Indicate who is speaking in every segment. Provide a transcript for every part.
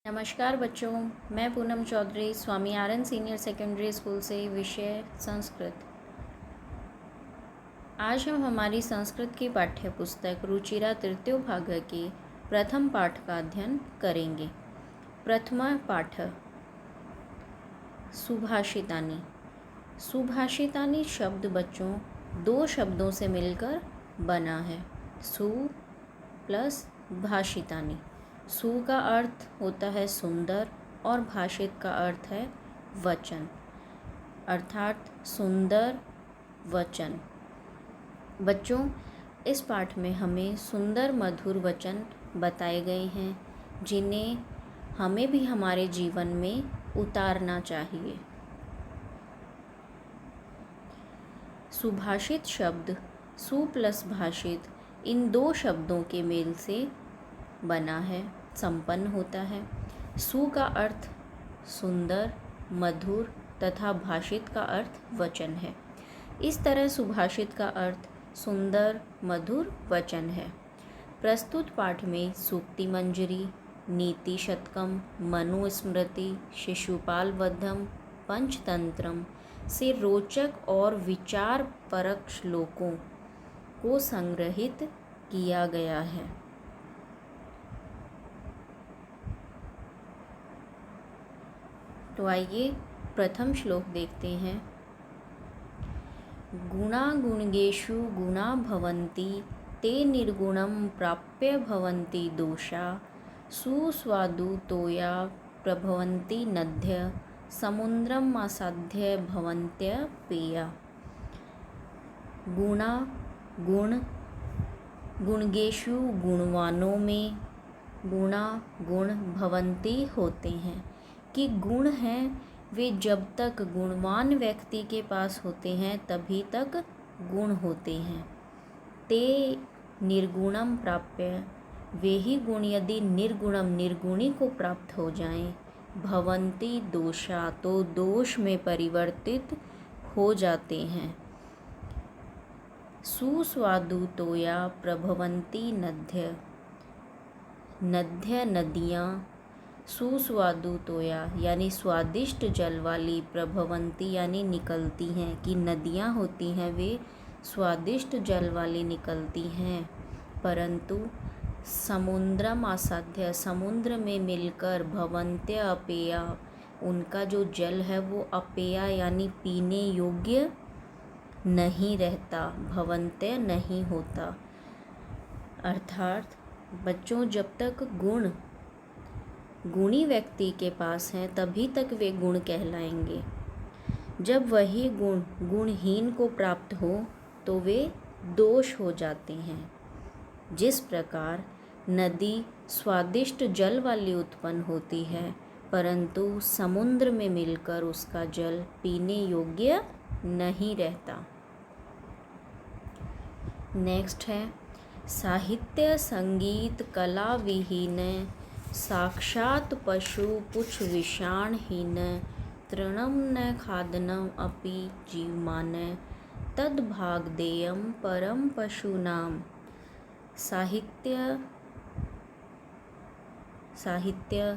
Speaker 1: नमस्कार बच्चों, मैं पूनम चौधरी स्वामी आर्यन सीनियर सेकेंडरी स्कूल से विषय संस्कृत। आज हम हमारी संस्कृत की पाठ्य पुस्तक रुचिरा तृतीय भाग के प्रथम पाठ का अध्ययन करेंगे। प्रथम पाठ सुभाषितानि। सुभाषितानि शब्द बच्चों दो शब्दों से मिलकर बना है, सु प्लस भाषितानि। सु का अर्थ होता है सुंदर और भाषित का अर्थ है वचन, अर्थात सुंदर वचन। बच्चों, इस पाठ में हमें सुंदर मधुर वचन बताए गए हैं जिन्हें हमें भी हमारे जीवन में उतारना चाहिए। सुभाषित शब्द सु प्लस भाषित इन दो शब्दों के मेल से बना है, संपन्न होता है। सु का अर्थ सुंदर, मधुर तथा भाषित का अर्थ वचन है। इस तरह सुभाषित का अर्थ सुंदर मधुर वचन है। प्रस्तुत पाठ में सूक्ति मंजरी, नीति शतकम, मनुस्मृति, शिशुपाल वधम, पंचतंत्रम से रोचक और विचार परक श्लोकों को संग्रहित किया गया है। तो आइए प्रथम श्लोक देखते हैं। गुणा गुणगेषु गुणा भवन्ति ते निर्गुणं प्राप्य भवन्ति दोषा सुस्वादु तोया प्रभवन्ति नद्य समुद्रम आसाद्य भवन्त्य पेया। गुणा गुण, गुणगेषु गुणवानों में, गुणा गुण भवन्ति होते हैं कि गुण हैं वे जब तक गुणवान व्यक्ति के पास होते हैं तभी तक गुण होते हैं। ते निर्गुणम प्राप्य, वे ही गुण यदि निर्गुणम निर्गुणी को प्राप्त हो जाएं, भवन्ति दोषा तो दोष में परिवर्तित हो जाते हैं। सुस्वादु तोया प्रभवन्ति नद्य, नद्य नदियाँ, सुस्वादु तोया यानी स्वादिष्ट जल वाली, प्रभवंती यानी निकलती हैं, कि नदियाँ होती हैं वे स्वादिष्ट जल वाली निकलती हैं। परंतु समुद्रम आसाध्य, समुद्र में मिलकर, भवन्त्य अपेया, उनका जो जल है वो अपेया यानी पीने योग्य नहीं रहता, भवन्त्य नहीं होता। अर्थात बच्चों, जब तक गुण गुणी व्यक्ति के पास हैं तभी तक वे गुण कहलाएंगे। जब वही गुण गुणहीन को प्राप्त हो तो वे दोष हो जाते हैं। जिस प्रकार नदी स्वादिष्ट जल वाली उत्पन्न होती है परंतु समुद्र में मिलकर उसका जल पीने योग्य नहीं रहता। नेक्स्ट है साहित्य संगीत कला विहीन साक्षात पशु पुछ विषाणहीन तृणम न खादनम अपि जीवमान तद्भागदेयम परम पशूनाम। साहित्य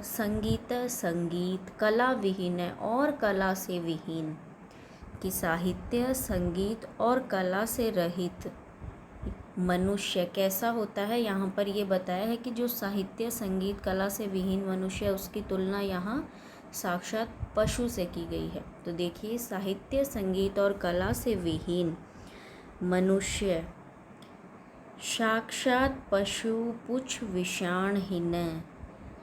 Speaker 1: संगीत संगीत, कला विहीन और कला से विहीन, कि साहित्य संगीत और कला से रहित मनुष्य कैसा होता है। यहाँ पर ये बताया है कि जो साहित्य संगीत कला से विहीन मनुष्य, उसकी तुलना यहाँ साक्षात पशु से की गई है। तो देखिए, साहित्य संगीत और कला से विहीन मनुष्य साक्षात पशु पुछ विषाणहीन,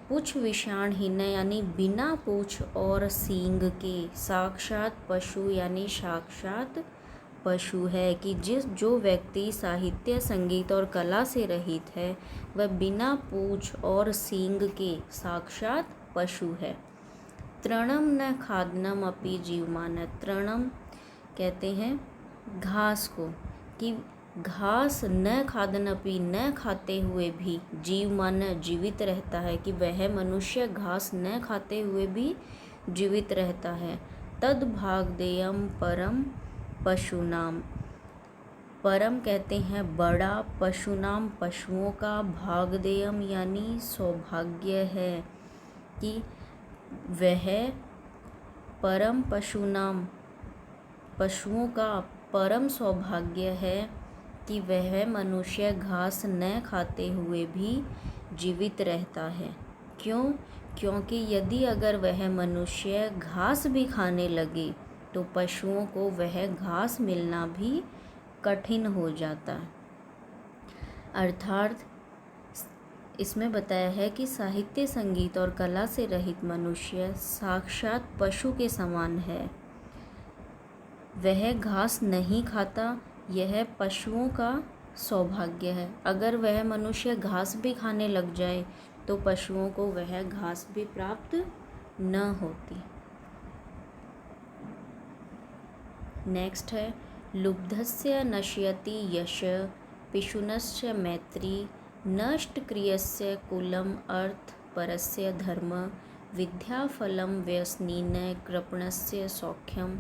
Speaker 1: पुछ विषाणहीन यानी बिना पूछ और सींग के, साक्षात पशु यानी साक्षात पशु है, कि जो व्यक्ति साहित्य संगीत और कला से रहित है वह बिना पूछ और सींग के साक्षात पशु है। तृणम न खादनम अपि जीवमान, तृणम कहते हैं घास को, कि घास न खादन अपि न खाते हुए भी जीवमान जीवित रहता है, कि वह मनुष्य घास न खाते हुए भी जीवित रहता है। तद भागदेयम परम पशुनाम, परम कहते हैं बड़ा, पशुनाम पशुओं का, भागदेयम यानी सौभाग्य है, कि वह परम पशुओं का परम सौभाग्य है कि वह मनुष्य घास न खाते हुए भी जीवित रहता है। क्यों? क्योंकि यदि अगर वह मनुष्य घास भी खाने लगे तो पशुओं को वह घास मिलना भी कठिन हो जाता है। अर्थात इसमें बताया है कि साहित्य, संगीत और कला से रहित मनुष्य साक्षात पशु के समान है। वह घास नहीं खाता, यह पशुओं का सौभाग्य है। अगर वह मनुष्य घास भी खाने लग जाए तो पशुओं को वह घास भी प्राप्त न होती। नेक्स्ट है लुब्धस्य नश्यति यश पिशुनस्य मैत्री नष्टक्रियस्य कुलम अर्थ परस्य धर्म विद्याफलं व्यसनेन कृपणस्य सौख्यम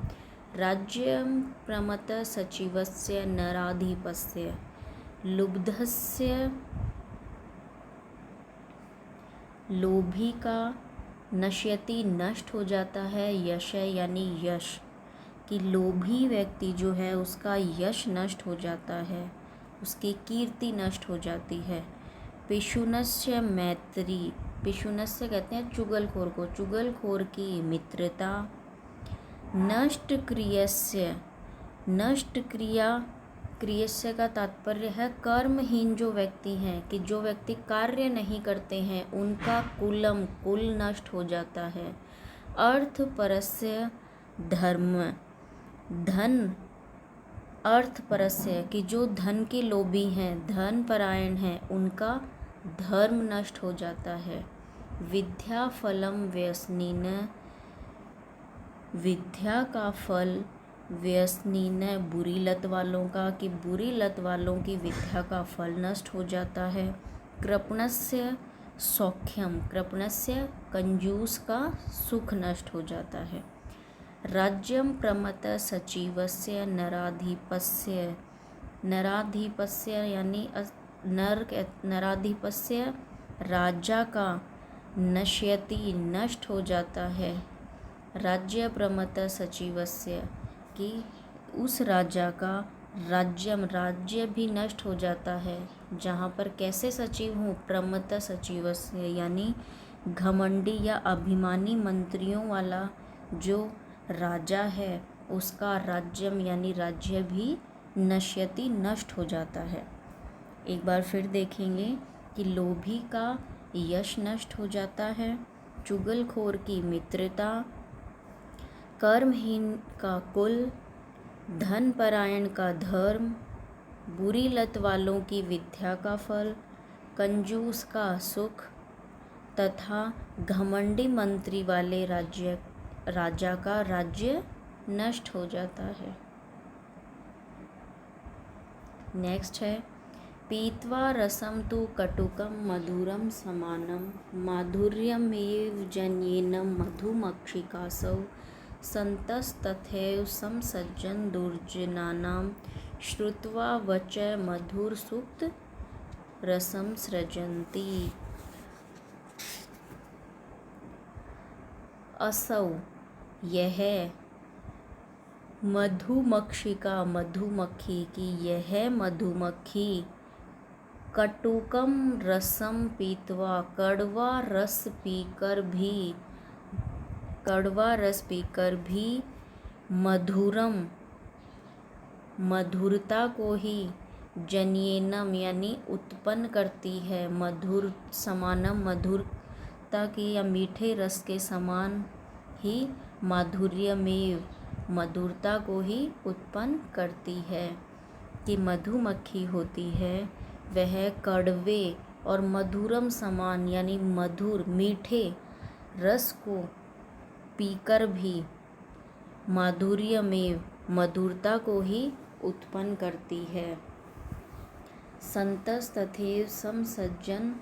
Speaker 1: राज्यं प्रमथ सचिवस्य नराधिपस्य। लुब्धस्य लोभी का, नश्यति नष्ट हो जाता है, यश यानी यश कि लोभी व्यक्ति जो है उसका यश नष्ट हो जाता है, उसकी कीर्ति नष्ट हो जाती है। पिशुनस्य मैत्री, पिशुनस्य कहते हैं चुगलखोर को, चुगलखोर की मित्रता। नष्ट क्रियस्य, नष्ट क्रियस्य का तात्पर्य है कर्महीन जो व्यक्ति हैं, कि जो व्यक्ति कार्य नहीं करते हैं उनका कुलम, कुल नष्ट हो जाता है। अर्थ परस्य धर्म, धन अर्थ परस्य कि जो धन के लोभी हैं, धन परायण हैं, उनका धर्म नष्ट हो जाता है। विद्या फलम व्यसनीन, विद्या का फल व्यसनीन बुरी लत वालों का, कि बुरी लत वालों की विद्या का फल नष्ट हो जाता है। कृपणस्य सौख्यम, कृपणस्य कंजूस का सुख नष्ट हो जाता है। राज्यम प्रमथ सचिवस्य नराधिपस्य, नराधिपस्य यानी नराधिपस्य राजा का नश्यति नष्ट हो जाता है। राज्य प्रमथ सचिवस्य कि उस राजा का राज्यम, राज्य भी नष्ट हो जाता है। जहाँ पर कैसे सचिव हूँ, प्रमथ सचिवस्य यानी घमंडी या अभिमानी मंत्रियों वाला जो राजा है उसका राज्यम यानी राज्य भी नश्यति नष्ट हो जाता है। एक बार फिर देखेंगे कि लोभी का यश नष्ट हो जाता है, चुगलखोर की मित्रता, कर्महीन का कुल, धन परायण का धर्म, बुरी लत वालों की विद्या का फल, कंजूस का सुख तथा घमंडी मंत्री वाले राजा का राज्य नष्ट हो जाता है। नेक्स्ट है पीत्वा रसम तु कटुकम मधुरम समानम माधुर्यमेव जन्येन मधुमक्षिकासौ संतस्तथैव समसज्जन दुर्जनानां श्रुत्वा वच मधुर सुक्त रसम सृजन्ति। असौ यह मधुमक्षिका, मधुमक्खी की यह मधुमक्खी कटुकम रसम पीत्वा, कड़वा रस पीकर भी मधुरम, मधुरता को ही जन्येनम यानी उत्पन्न करती है, मधुर समानम मधुरता की या मीठे रस के समान ही माधुर्यमेव मधुरता को ही उत्पन्न करती है। कि मधुमक्खी होती है वह कड़वे और मधुरम समान यानी मधुर मीठे रस को पीकर भी माधुर्यमेव मधुरता को ही उत्पन्न करती है। संतस तथैव समसज्जन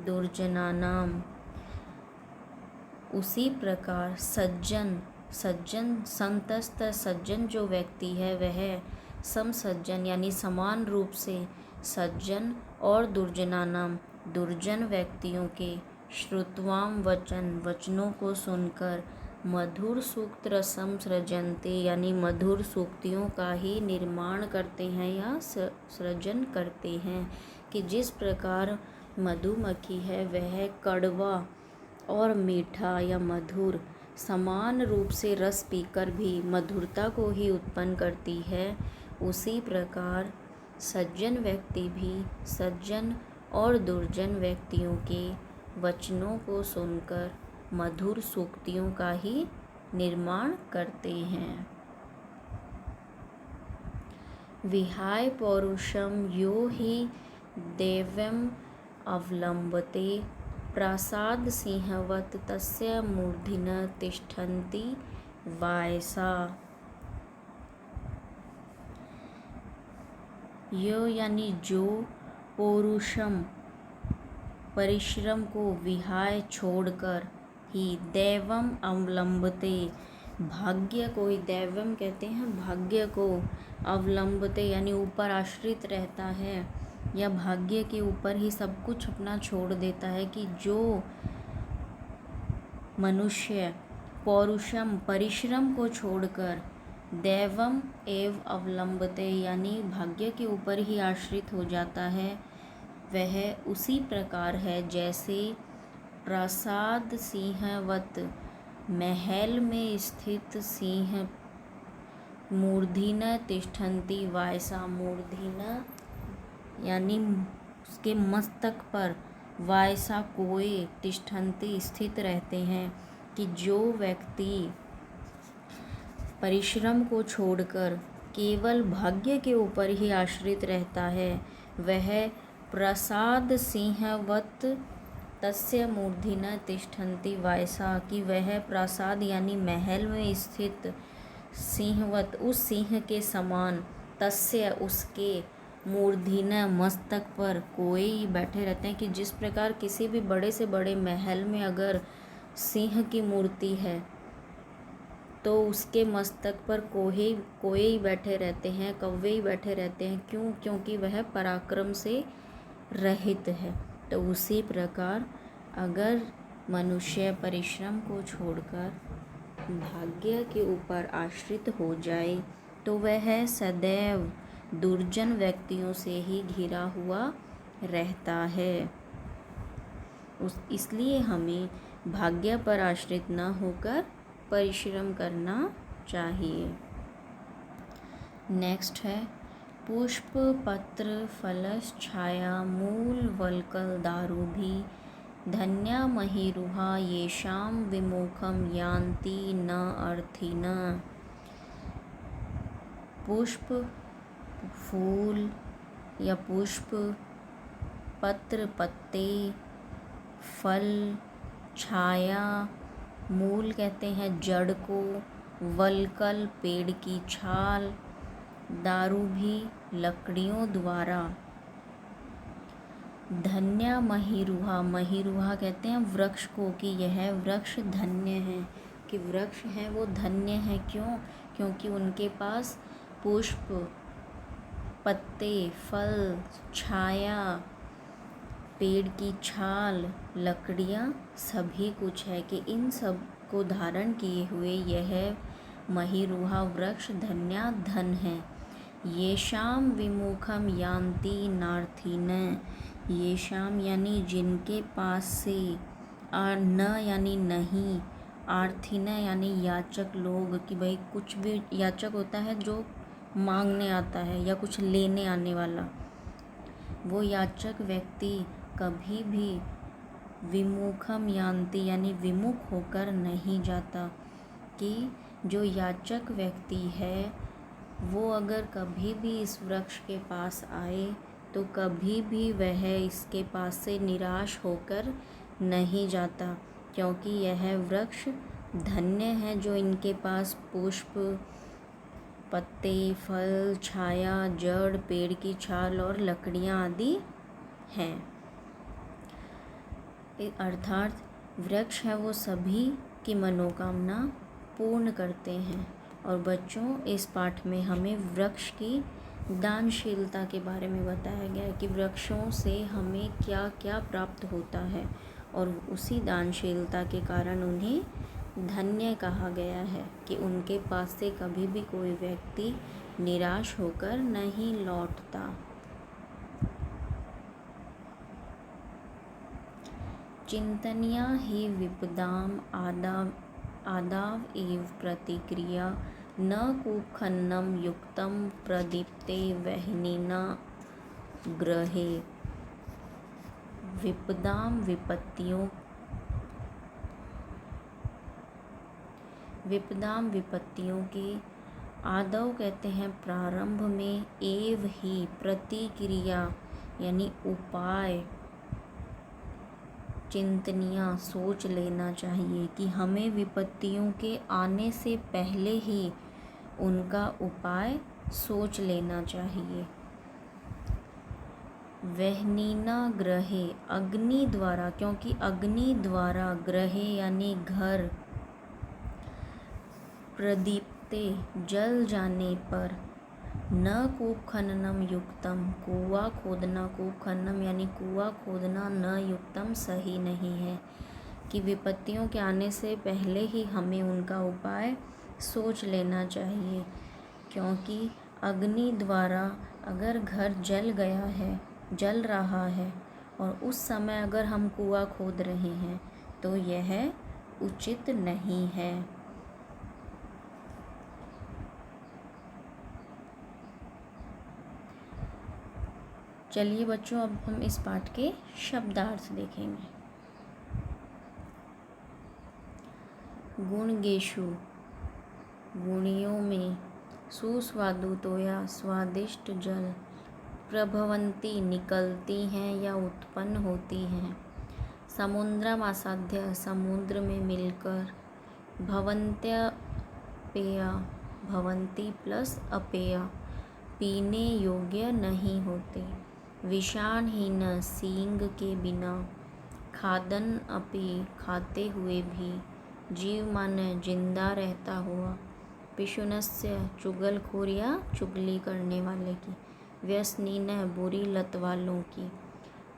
Speaker 1: दुर्जनानाम, उसी प्रकार सज्जन संतस्त सज्जन जो व्यक्ति है वह समसज्जन यानी समान रूप से सज्जन और दुर्जनानाम दुर्जन व्यक्तियों के श्रुत्वाम वचन, वचनों को सुनकर, मधुर सूक्त रसम सृजन्ते यानी मधुर सूक्तियों का ही निर्माण करते हैं या सृजन करते हैं। कि जिस प्रकार मधुमक्खी है वह कड़वा और मीठा या मधुर समान रूप से रस पीकर भी मधुरता को ही उत्पन्न करती है, उसी प्रकार सज्जन व्यक्ति भी सज्जन और दुर्जन व्यक्तियों के वचनों को सुनकर मधुर सूक्तियों का ही निर्माण करते हैं। विहाय पौरुषम यो हि दैवम् अवलम्बते प्रासाद सिंहवत तस्य मूर्धन्यः तिष्ठन्ति वायसा। यो यानी जो, पौरुषम परिश्रम को, विहाय छोड़कर, ही दैवम अवलंबते भाग्य को, ही दैवम कहते हैं भाग्य को, अवलंबते यानी ऊपर आश्रित रहता है या भाग्य के ऊपर ही सब कुछ अपना छोड़ देता है। कि जो मनुष्य पौरुषम परिश्रम को छोड़कर दैवम एव अवलंबते यानी भाग्य के ऊपर ही आश्रित हो जाता है, वह उसी प्रकार है जैसे प्रासाद सिंहवत महल में स्थित सिंह मूर्धन्यः तिष्ठन्ति वायसा, मूर्धन्यः यानी उसके मस्तक पर, वायसा कोए, तिष्ठन्ति स्थित रहते हैं। कि जो व्यक्ति परिश्रम को छोड़कर केवल भाग्य के ऊपर ही आश्रित रहता है, वह प्रसाद सिंहवत तस्य मूर्धन्यः तिष्ठन्ति वायसा, कि वह प्रासाद यानी महल में स्थित सिंहवत उस सिंह के समान, तस्य उसके, मूर्धन्यः मस्तक पर, कोई बैठे रहते हैं। कि जिस प्रकार किसी भी बड़े से बड़े महल में अगर सिंह की मूर्ति है तो उसके मस्तक पर कोए ही बैठे रहते हैं, कौवे ही बैठे रहते हैं। क्यों? क्योंकि वह पराक्रम से रहित है। तो उसी प्रकार अगर मनुष्य परिश्रम को छोड़कर भाग्य के ऊपर आश्रित हो जाए तो वह सदैव दुर्जन व्यक्तियों से ही घिरा हुआ रहता है। इसलिए हमें भाग्य पर आश्रित न होकर परिश्रम करना चाहिए। नेक्स्ट है पुष्प पत्र फलस छाया मूल वल्कल दारुभी धन्या महिरुहा येषां विमुखम यान्ति न अर्थिनः। पुष्प फूल या पुष्प, पत्र पत्ते, फल, छाया, मूल कहते हैं जड़ को, वल्कल पेड़ की छाल, दारू भी लकड़ियों द्वारा, धन्या महिरुहा, महिरुहा कहते हैं वृक्ष को, कि यह वृक्ष धन्य है। कि वृक्ष है वो धन्य है। क्यों? क्योंकि उनके पास पुष्प, पत्ते, फल, छाया, पेड़ की छाल, लकड़ियाँ सभी कुछ है। कि इन सब को धारण किए हुए यह महिरुहा वृक्ष धन्या धन है। येषां विमुखम यान्ति नार्थिनः, येषां यानी जिनके पास से, न यानी नहीं, आर्थिनः यानी याचक लोग। कि भाई कुछ भी याचक होता है जो मांगने आता है या कुछ लेने आने वाला, वो याचक व्यक्ति कभी भी विमुखम यान्ति यानी विमुख होकर नहीं जाता। कि जो याचक व्यक्ति है वो अगर कभी भी इस वृक्ष के पास आए तो कभी भी वह इसके पास से निराश होकर नहीं जाता, क्योंकि यह वृक्ष धन्य है जो इनके पास पुष्प, पत्ते, फल, छाया, जड़, पेड़ की छाल और लकड़ियाँ आदि हैं। अर्थात वृक्ष है वो सभी की मनोकामना पूर्ण करते हैं। और बच्चों, इस पाठ में हमें वृक्ष की दानशीलता के बारे में बताया गया है कि वृक्षों से हमें क्या क्या प्राप्त होता है और उसी दानशीलता के कारण उन्हें धन्य कहा गया है कि उनके पास से कभी भी कोई व्यक्ति निराश होकर नहीं लौटता। चिंतनीया ही विपदाम आदाव एव प्रतिक्रिया न कुखन्नम युक्तम प्रदीप्ते वह्निना ग्रहे। विपदाम विपत्तियों के आदव कहते हैं प्रारंभ में, एव ही प्रतिक्रिया यानी उपाय, चिंतनिया सोच लेना चाहिए कि हमें विपत्तियों के आने से पहले ही उनका उपाय सोच लेना चाहिए। वह्निना ग्रहे अग्नि द्वारा, क्योंकि अग्नि द्वारा ग्रहे यानी घर, प्रदीप्ते जल जाने पर, न कूप खननम युक्तम कुआं खोदना, कूप खननम यानी कुआं खोदना, न युक्तम सही नहीं है, कि विपत्तियों के आने से पहले ही हमें उनका उपाय सोच लेना चाहिए। क्योंकि अग्नि द्वारा अगर घर जल रहा है और उस समय अगर हम कुआं खोद रहे हैं तो यह उचित नहीं है। चलिए बच्चों, अब हम इस पाठ के शब्दार्थ देखेंगे। गुणगेषु गुणियों में, सुस्वादुतोया स्वादिष्ट जल, प्रभवंती निकलती हैं या उत्पन्न होती हैं, समुद्रम आसाध्य समुद्र में मिलकर, भवन्त्यपेया भवंती प्लस अपेया पीने योग्य नहीं होते, विषाणहीन सींग के बिना, खादन अपि खाते हुए भी, जीव माने जिंदा रहता हुआ, पिशुनस्य चुगलखोर या चुगली करने वाले की, व्यसनीन बुरी लत वालों की,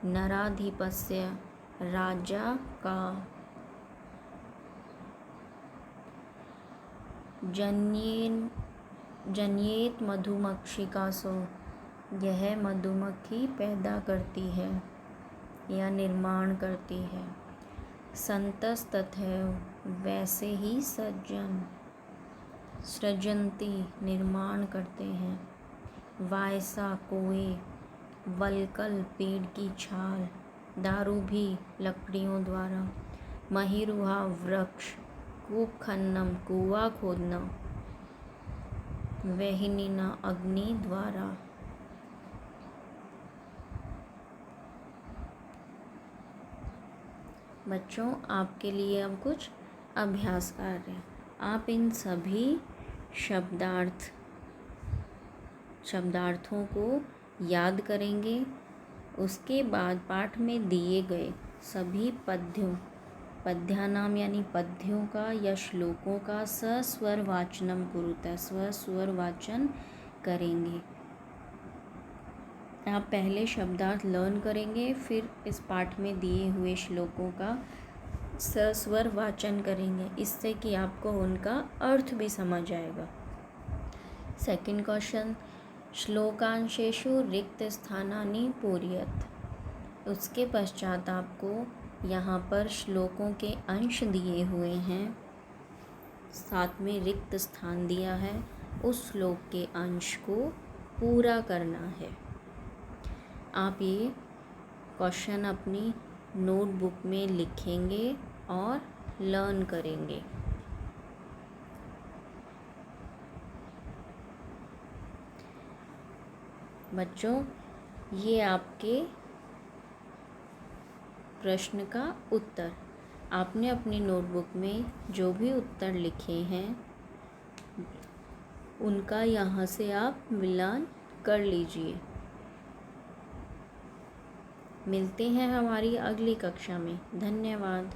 Speaker 1: नराधिपस्य राजा का, जन्येत मधुमक्षिकासो यह मधुमक्खी पैदा करती है या निर्माण करती है, संतस तथैव वैसे ही सज्जन, सृजंती निर्माण करते हैं, वायसा कोए, वलकल पेड़ की छाल, दारू भी लकड़ियों द्वारा, महिरुहा वृक्ष, कूप खन्नम कुआं खोदना, वह्निना अग्नि द्वारा। बच्चों, आपके लिए अब कुछ अभ्यास कार्य, आप इन सभी शब्दार्थों को याद करेंगे। उसके बाद पाठ में दिए गए सभी पद्यानाम यानी पद्यों का या श्लोकों का सस्वर वाचनम कुरुतः, स्वस्वर वाचन करेंगे। आप पहले शब्दार्थ लर्न करेंगे, फिर इस पाठ में दिए हुए श्लोकों का सस्वर वाचन करेंगे, इससे कि आपको उनका अर्थ भी समझ आएगा। सेकंड क्वेश्चन, श्लोकांशेषु रिक्त स्थानानि पूरयत। उसके पश्चात आपको यहाँ पर श्लोकों के अंश दिए हुए हैं, साथ में रिक्त स्थान दिया है, उस श्लोक के अंश को पूरा करना है। आप ये क्वेश्चन अपनी नोटबुक में लिखेंगे और लर्न करेंगे। बच्चों, ये आपके प्रश्न का उत्तर, आपने अपनी नोटबुक में जो भी उत्तर लिखे हैं उनका यहाँ से आप मिलान कर लीजिए। मिलते हैं हमारी अगली कक्षा में। धन्यवाद।